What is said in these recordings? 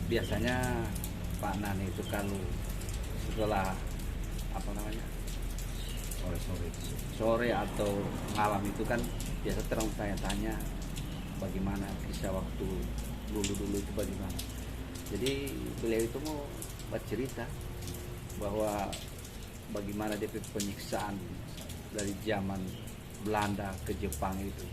biasanya Pak Nani itu kalau setelah apa namanya Sore-sore. sore atau malam itu kan biasa terang tanya-tanya bagaimana kisah waktu dulu-dulu itu bagaimana. Jadi beliau itu mau bercerita bahwa bagaimana dia penyiksaan dari zaman Belanda ke Jepang itu.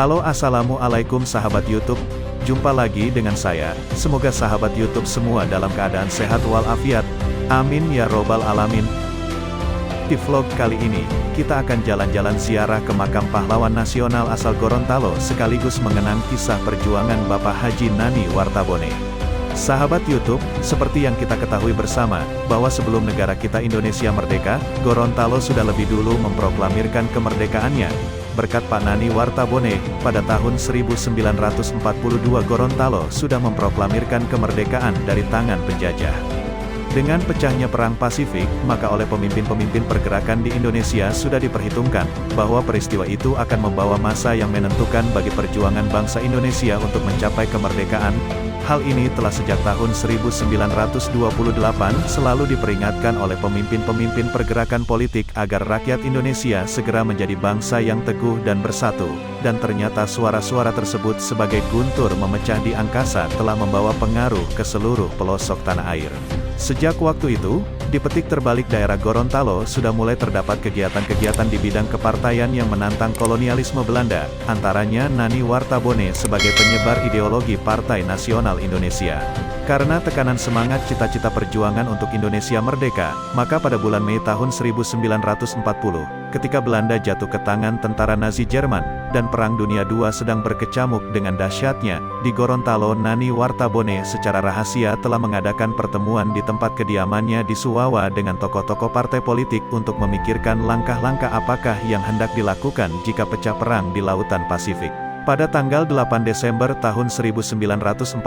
Halo, assalamualaikum sahabat YouTube. Jumpa lagi dengan saya. Semoga sahabat YouTube semua dalam keadaan sehat walafiat. Amin ya robbal alamin. Di vlog kali ini, kita akan jalan-jalan ziarah ke makam pahlawan nasional asal Gorontalo sekaligus mengenang kisah perjuangan Bapak Haji Nani Wartabone. Sahabat YouTube, seperti yang kita ketahui bersama, bahwa sebelum negara kita Indonesia merdeka, Gorontalo sudah lebih dulu memproklamirkan kemerdekaannya. Berkat Pak Nani Wartabone, pada tahun 1942 Gorontalo sudah memproklamirkan kemerdekaan dari tangan penjajah. Dengan pecahnya Perang Pasifik, maka oleh pemimpin-pemimpin pergerakan di Indonesia sudah diperhitungkan, bahwa peristiwa itu akan membawa masa yang menentukan bagi perjuangan bangsa Indonesia untuk mencapai kemerdekaan. Hal ini telah sejak tahun 1928 selalu diperingatkan oleh pemimpin-pemimpin pergerakan politik agar rakyat Indonesia segera menjadi bangsa yang teguh dan bersatu. Dan ternyata suara-suara tersebut sebagai guntur memecah di angkasa telah membawa pengaruh ke seluruh pelosok tanah air. Sejak waktu itu, di petik terbalik daerah Gorontalo sudah mulai terdapat kegiatan-kegiatan di bidang kepartaian yang menantang kolonialisme Belanda, antaranya Nani Wartabone sebagai penyebar ideologi Partai Nasional Indonesia. Karena tekanan semangat cita-cita perjuangan untuk Indonesia merdeka, maka pada bulan Mei tahun 1940, ketika Belanda jatuh ke tangan tentara Nazi Jerman, dan Perang Dunia II sedang berkecamuk dengan dahsyatnya, di Gorontalo Nani Wartabone secara rahasia telah mengadakan pertemuan di tempat kediamannya di Suwawa dengan tokoh-tokoh partai politik untuk memikirkan langkah-langkah apakah yang hendak dilakukan jika pecah perang di Lautan Pasifik. Pada tanggal 8 Desember tahun 1941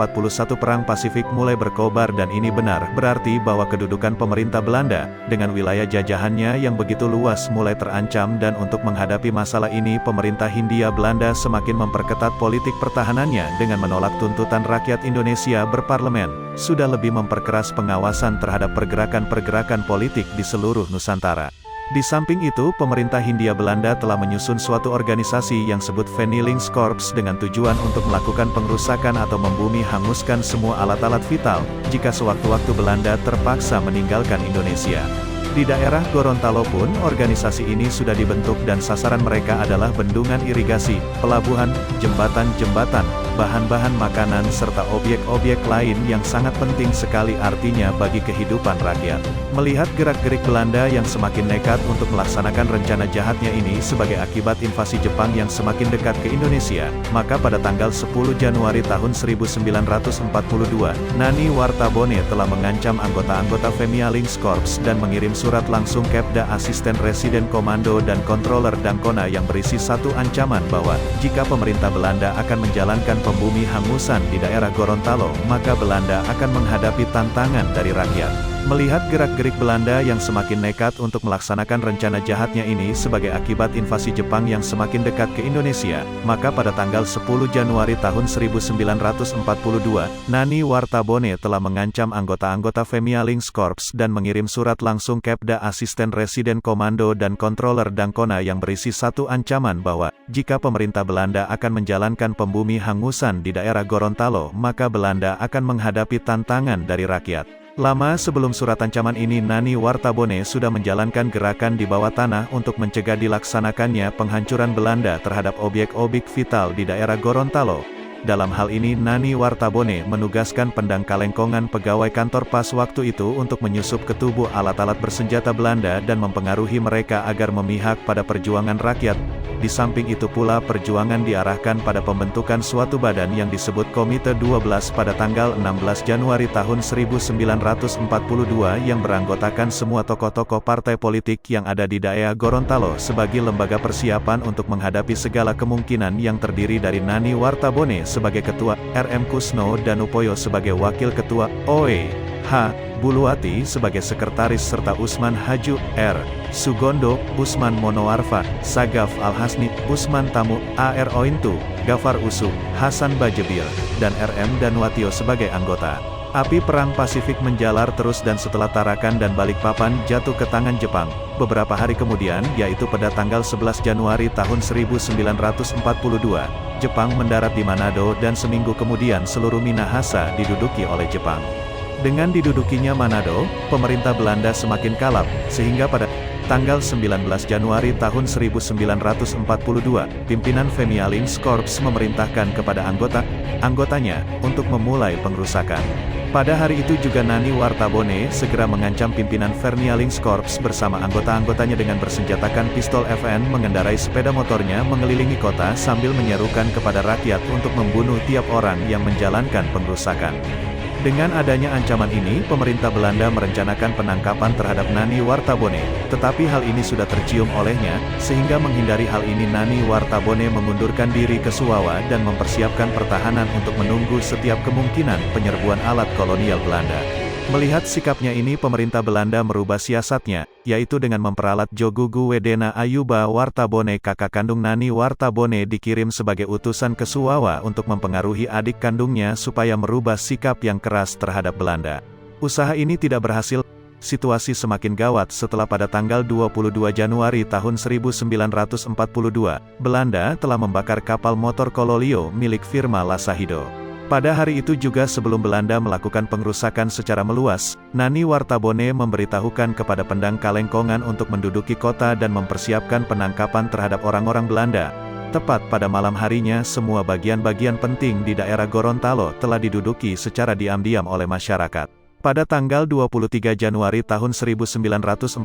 Perang Pasifik mulai berkobar dan ini benar berarti bahwa kedudukan pemerintah Belanda, dengan wilayah jajahannya yang begitu luas mulai terancam dan untuk menghadapi masalah ini pemerintah Hindia Belanda semakin memperketat politik pertahanannya dengan menolak tuntutan rakyat Indonesia berparlemen, sudah lebih memperkeras pengawasan terhadap pergerakan-pergerakan politik di seluruh Nusantara. Di samping itu, pemerintah Hindia Belanda telah menyusun suatu organisasi yang disebut Vernielingskorps dengan tujuan untuk melakukan pengrusakan atau membumi hanguskan semua alat-alat vital, jika sewaktu-waktu Belanda terpaksa meninggalkan Indonesia. Di daerah Gorontalo pun, organisasi ini sudah dibentuk dan sasaran mereka adalah bendungan irigasi, pelabuhan, jembatan-jembatan, bahan-bahan makanan serta objek-objek lain yang sangat penting sekali artinya bagi kehidupan rakyat. Melihat gerak-gerik Belanda yang semakin nekat untuk melaksanakan rencana jahatnya ini sebagai akibat invasi Jepang yang semakin dekat ke Indonesia, maka pada tanggal 10 Januari tahun 1942, Nani Wartabone telah mengancam anggota-anggota Vernielingskorps dan mengirim surat langsung Kepda Asisten Residen Komando dan Controller Dankona yang berisi satu ancaman bahwa, jika pemerintah Belanda akan menjalankan pembumi hangusan di daerah Gorontalo, maka Belanda akan menghadapi tantangan dari rakyat. Melihat gerak-gerik Belanda yang semakin nekat untuk melaksanakan rencana jahatnya ini sebagai akibat invasi Jepang yang semakin dekat ke Indonesia, maka pada tanggal 10 Januari tahun 1942, Nani Wartabone telah mengancam anggota-anggota Femialings Corps dan mengirim surat langsung Kepda Asisten Residen Komando dan Controller Dankona yang berisi satu ancaman bahwa, jika pemerintah Belanda akan menjalankan pembumi hangusan di daerah Gorontalo, maka Belanda akan menghadapi tantangan dari rakyat. Lama sebelum surat ancaman ini, Nani Wartabone sudah menjalankan gerakan di bawah tanah untuk mencegah dilaksanakannya penghancuran Belanda terhadap objek-objek vital di daerah Gorontalo. Dalam hal ini Nani Wartabone menugaskan Pendang Kalengkongan pegawai kantor pas waktu itu untuk menyusup ke tubuh alat-alat bersenjata Belanda dan mempengaruhi mereka agar memihak pada perjuangan rakyat. Di samping itu pula perjuangan diarahkan pada pembentukan suatu badan yang disebut Komite 12 pada tanggal 16 Januari tahun 1942 yang beranggotakan semua tokoh-tokoh partai politik yang ada di daerah Gorontalo sebagai lembaga persiapan untuk menghadapi segala kemungkinan yang terdiri dari Nani Wartabone sebagai ketua, RM Kusno Danupoyo sebagai wakil ketua, OE H. Buluati sebagai sekretaris serta Usman Haju, R. Sugondo, Usman Monoarfa, Sagaf Al-Hasni, Usman Tamu, AR Ointu, Gafar Usu, Hasan Bajebil, dan RM Danwatio sebagai anggota. Api Perang Pasifik menjalar terus dan setelah Tarakan dan Balikpapan jatuh ke tangan Jepang, beberapa hari kemudian, yaitu pada tanggal 11 Januari tahun 1942, Jepang mendarat di Manado dan seminggu kemudian seluruh Minahasa diduduki oleh Jepang. Dengan didudukinya Manado, pemerintah Belanda semakin kalap, sehingga pada tanggal 19 Januari tahun 1942, pimpinan Femialings Corps memerintahkan kepada anggotanya untuk memulai pengrusakan. Pada hari itu juga Nani Wartabone segera mengancam pimpinan Femialings Corps bersama anggota-anggotanya dengan bersenjatakan pistol FN mengendarai sepeda motornya mengelilingi kota sambil menyerukan kepada rakyat untuk membunuh tiap orang yang menjalankan pengrusakan. Dengan adanya ancaman ini, pemerintah Belanda merencanakan penangkapan terhadap Nani Wartabone, tetapi hal ini sudah tercium olehnya, sehingga menghindari hal ini Nani Wartabone mengundurkan diri ke Suwawa dan mempersiapkan pertahanan untuk menunggu setiap kemungkinan penyerbuan alat kolonial Belanda. Melihat sikapnya ini, pemerintah Belanda merubah siasatnya, yaitu dengan memperalat Jogugu Wedena Ayuba Wartabone, kakak kandung Nani Wartabone, dikirim sebagai utusan ke Suwawa untuk mempengaruhi adik kandungnya supaya merubah sikap yang keras terhadap Belanda. Usaha ini tidak berhasil. Situasi semakin gawat setelah pada tanggal 22 Januari tahun 1942, Belanda telah membakar kapal motor Kololio milik firma Lasahido. Pada hari itu juga sebelum Belanda melakukan pengrusakan secara meluas, Nani Wartabone memberitahukan kepada Pendang Kalengkongan untuk menduduki kota dan mempersiapkan penangkapan terhadap orang-orang Belanda. Tepat pada malam harinya, semua bagian-bagian penting di daerah Gorontalo telah diduduki secara diam-diam oleh masyarakat. Pada tanggal 23 Januari tahun 1942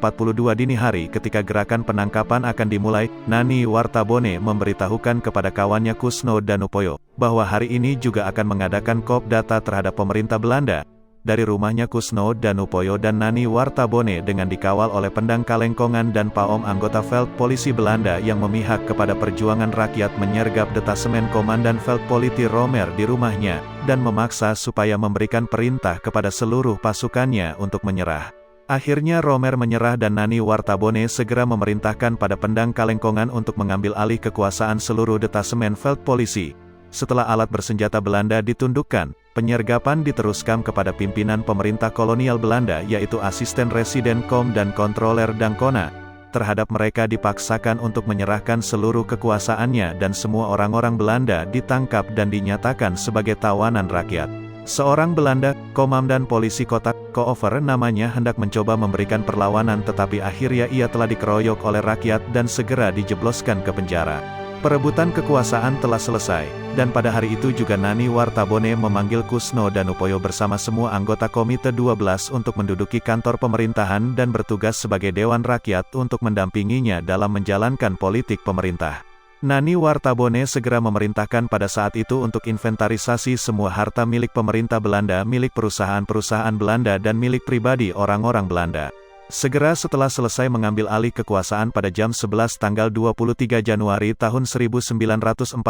dini hari ketika gerakan penangkapan akan dimulai, Nani Wartabone memberitahukan kepada kawannya Kusno Danupoyo, bahwa hari ini juga akan mengadakan kop data terhadap pemerintah Belanda. Dari rumahnya Kusno Danupoyo dan Nani Wartabone dengan dikawal oleh Pendang Kalengkongan dan Paom anggota Veld Polisi Belanda yang memihak kepada perjuangan rakyat menyergap detasemen Komandan Veld Politi Romer di rumahnya, dan memaksa supaya memberikan perintah kepada seluruh pasukannya untuk menyerah. Akhirnya Romer menyerah dan Nani Wartabone segera memerintahkan pada Pendang Kalengkongan untuk mengambil alih kekuasaan seluruh detasemen Veld Polisi. Setelah alat bersenjata Belanda ditundukkan, penyergapan diteruskan kepada pimpinan pemerintah kolonial Belanda yaitu Asisten Residen Kom dan Controller Dankona. Terhadap mereka dipaksakan untuk menyerahkan seluruh kekuasaannya dan semua orang-orang Belanda ditangkap dan dinyatakan sebagai tawanan rakyat. Seorang Belanda, Komandan Polisi Kota, Koover namanya, hendak mencoba memberikan perlawanan tetapi akhirnya ia telah dikeroyok oleh rakyat dan segera dijebloskan ke penjara. Perebutan kekuasaan telah selesai, dan pada hari itu juga Nani Wartabone memanggil Kusno Danupoyo bersama semua anggota Komite 12 untuk menduduki kantor pemerintahan dan bertugas sebagai Dewan Rakyat untuk mendampinginya dalam menjalankan politik pemerintah. Nani Wartabone segera memerintahkan pada saat itu untuk inventarisasi semua harta milik pemerintah Belanda, milik perusahaan-perusahaan Belanda dan milik pribadi orang-orang Belanda. Segera setelah selesai mengambil alih kekuasaan pada jam 11 tanggal 23 Januari tahun 1942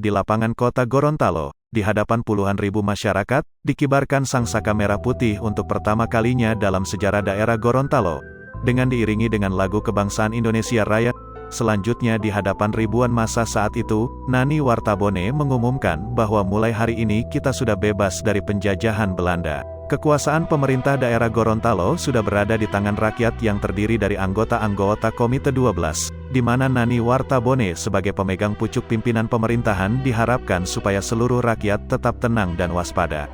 di lapangan kota Gorontalo, di hadapan puluhan ribu masyarakat, dikibarkan sangsaka merah putih untuk pertama kalinya dalam sejarah daerah Gorontalo, dengan diiringi dengan lagu kebangsaan Indonesia Raya. Selanjutnya di hadapan ribuan massa saat itu, Nani Wartabone mengumumkan bahwa mulai hari ini kita sudah bebas dari penjajahan Belanda. Kekuasaan pemerintah daerah Gorontalo sudah berada di tangan rakyat yang terdiri dari anggota-anggota Komite 12, di mana Nani Wartabone sebagai pemegang pucuk pimpinan pemerintahan diharapkan supaya seluruh rakyat tetap tenang dan waspada.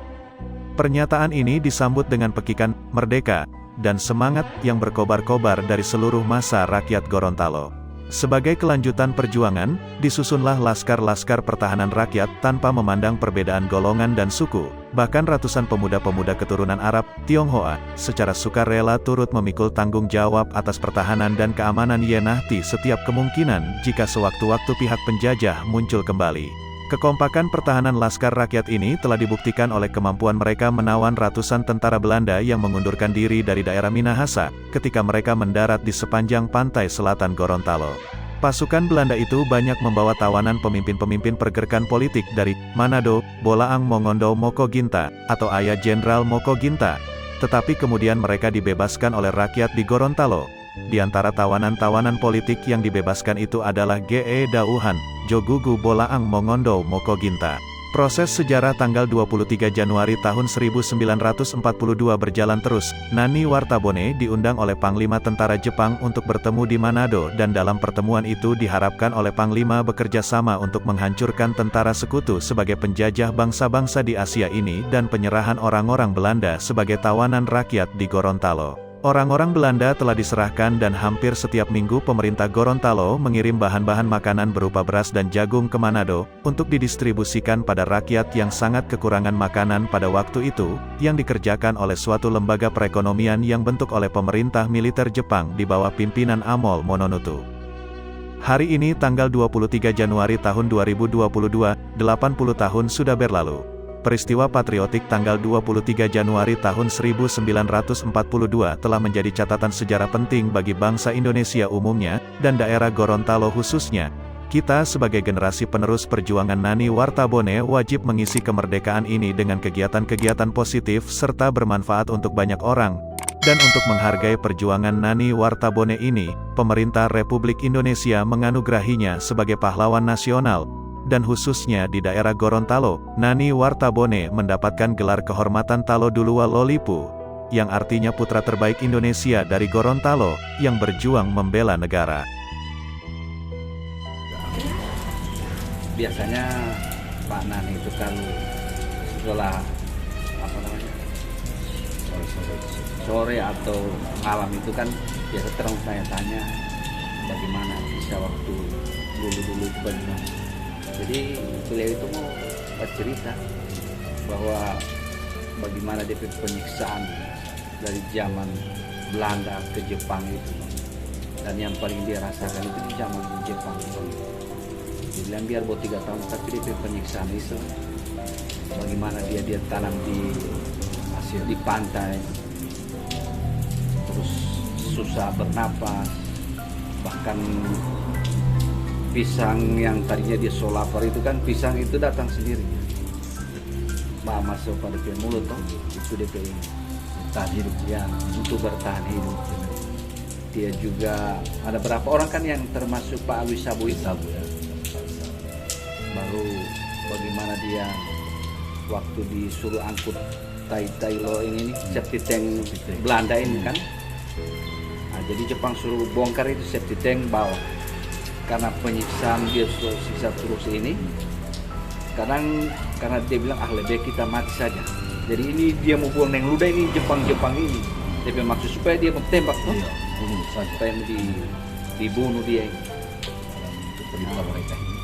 Pernyataan ini disambut dengan pekikan "Merdeka" dan semangat yang berkobar-kobar dari seluruh massa rakyat Gorontalo. Sebagai kelanjutan perjuangan, disusunlah Laskar-Laskar Pertahanan Rakyat tanpa memandang perbedaan golongan dan suku. Bahkan ratusan pemuda-pemuda keturunan Arab, Tionghoa, secara sukarela turut memikul tanggung jawab atas pertahanan dan keamanan Yenahti setiap kemungkinan jika sewaktu-waktu pihak penjajah muncul kembali. Kekompakan pertahanan Laskar Rakyat ini telah dibuktikan oleh kemampuan mereka menawan ratusan tentara Belanda yang mengundurkan diri dari daerah Minahasa, ketika mereka mendarat di sepanjang pantai selatan Gorontalo. Pasukan Belanda itu banyak membawa tawanan pemimpin-pemimpin pergerakan politik dari Manado, Bolaang Mongondo Mokoginta, atau ayah Jenderal Mokoginta. Tetapi kemudian mereka dibebaskan oleh rakyat di Gorontalo. Di antara tawanan-tawanan politik yang dibebaskan itu adalah G.E. Dauhan, Jogugu Bolaang Mongondo Mokoginta. Proses sejarah tanggal 23 Januari tahun 1942 berjalan terus. Nani Wartabone diundang oleh Panglima Tentara Jepang untuk bertemu di Manado, dan dalam pertemuan itu diharapkan oleh Panglima bekerja sama untuk menghancurkan tentara sekutu sebagai penjajah bangsa-bangsa di Asia ini dan penyerahan orang-orang Belanda sebagai tawanan rakyat di Gorontalo. Orang-orang Belanda telah diserahkan dan hampir setiap minggu pemerintah Gorontalo mengirim bahan-bahan makanan berupa beras dan jagung ke Manado, untuk didistribusikan pada rakyat yang sangat kekurangan makanan pada waktu itu, yang dikerjakan oleh suatu lembaga perekonomian yang bentuk oleh pemerintah militer Jepang di bawah pimpinan Amol Mononotu. Hari ini tanggal 23 Januari tahun 2022, 80 tahun sudah berlalu. Peristiwa patriotik tanggal 23 Januari tahun 1942 telah menjadi catatan sejarah penting bagi bangsa Indonesia umumnya, dan daerah Gorontalo khususnya. Kita sebagai generasi penerus perjuangan Nani Wartabone wajib mengisi kemerdekaan ini dengan kegiatan-kegiatan positif serta bermanfaat untuk banyak orang. Dan untuk menghargai perjuangan Nani Wartabone ini, pemerintah Republik Indonesia menganugerahinya sebagai pahlawan nasional. Dan khususnya di daerah Gorontalo, Nani Wartabone mendapatkan gelar kehormatan Talo Dulua Lolipu, yang artinya putra terbaik Indonesia dari Gorontalo, yang berjuang membela negara. Biasanya Pak Nani itu kalau setelah sore atau malam itu kan biasa terus tanya-tanya bagaimana bisa waktu dulu itu bagaimana. Jadi beliau itu mau bercerita bahwa bagaimana dia penyiksaan dari zaman Belanda ke Jepang itu, dan yang paling dia rasakan itu di zaman Jepang. Dia bilang biar buat 3 tahun tapi dia penyiksaan itu, bagaimana dia tanam di pantai, terus susah bernapas, bahkan pisang yang tadinya dia solapar itu kan pisang itu datang sendiri, masuk pada ke mulut toh, itu dia bertahan hidup ya, untuk bertahan hidup. Dia juga ada berapa orang kan yang termasuk Pak Alwi Sabu itu, baru bagaimana dia waktu disuruh angkut tai lo ini septic tank Belanda ini kan, nah, jadi Jepang suruh bongkar itu septic tank bawah. Karena penyiksaan dia siksa terus ini, karena dia bilang lebih kita mati saja. Jadi ini dia mau buang neng ludah ini Jepang ini. Dia maksud supaya dia mau tembak tuh, supaya dibunuh dia.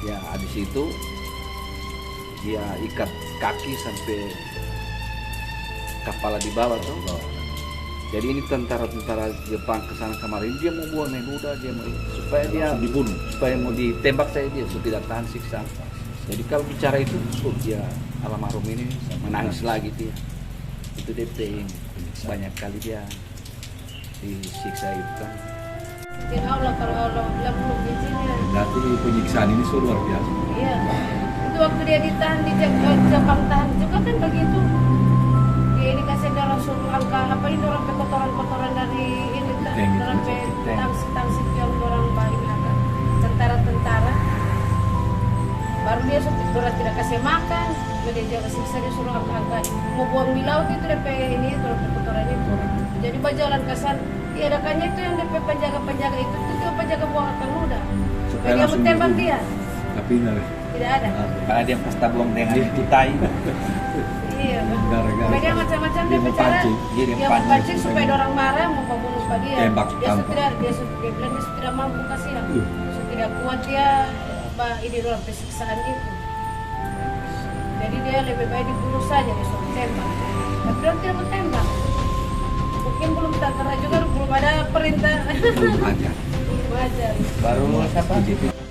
Ya habis itu dia ikat kaki sampai kepala di bawah tuh. Jadi ini tentara Jepang kesana kemarin, dia mau buang ludah, dia mau supaya dia dibunuh, supaya mau ditembak saya dia supaya tidak tahan siksa. Jadi kalau bicara itu, dia almarhum ini menangis lagi dia. Itu DP banyak kali dia disiksa itu kan. Allah kalau Allah bilang belum izinnya. Berarti penyiksaan ini luar biasa. Iya. Itu waktu dia ditahan di Jepang kasih makan, dia jaga siksa, dia suruh angkat. Mau buang di laut itu DP ini kalau kotoran itu. Jadi berjalan ke sana, diadakannya itu yang DP penjaga-penjaga itu juga penjaga buang akan luda. Supaya dia tembak dia. Tapi Tidak ada. Karena dia pesta belum dengan itu tai. Iya, Gara-gara supaya dia macam-macam dia bicara. pancing. Dia Dia pancing pancing supaya orang marah mau membunuh pak dia. Tembak Dia tanpa. dia bilang dia tidak mampu kasihan. Dia tidak kuat dia ini dalam pesiksaan itu. Jadi dia lebih baik dibunuh saja dia suruh tembak. Tapi dia tidak mau tembak. Mungkin belum tertera juga belum ada perintah. Belum aja. Belum aja. Baru siapa?